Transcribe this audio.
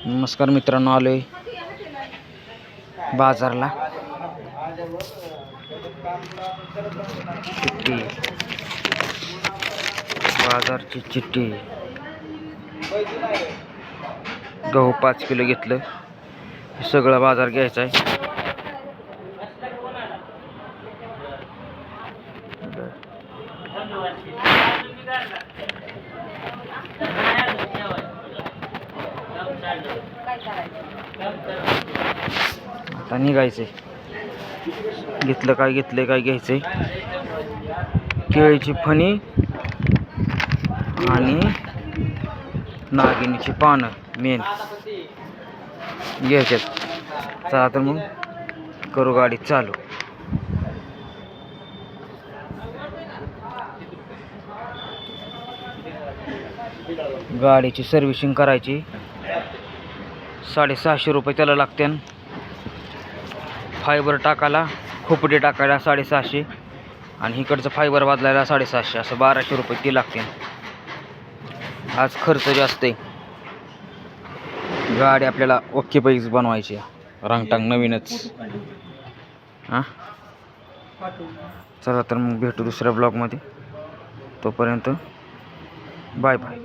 नमस्कार मित्रांनो, आलोय बाजारला. चिठ्ठी, बाजारची चिठ्ठी. गहू 5 किलो घेतलं. सगळा बाजार घ्यायचा आहे. आता निघायचंय. घेतलं काय घ्यायचंय. केळीची फणी आणि नागिनीची पानं मेन घ्यायच्यात. चला तर मग करू गाडी चालू. गाडीची सर्व्हिसिंग करायची. 650 रुपये त्याला लागते. फायबर टाकायला, खोपटे टाकायला 650 आणि इकडचं फायबर बदलायला 750, असं 1200 रुपये ते लागते. आज खर्च जास्त आहे. गाडी आपल्याला ओके पैकी बनवायची. रांगटांग नवीनच. हां, चला तर मग भेटू दुसऱ्या ब्लॉगमध्ये. तोपर्यंत बाय बाय.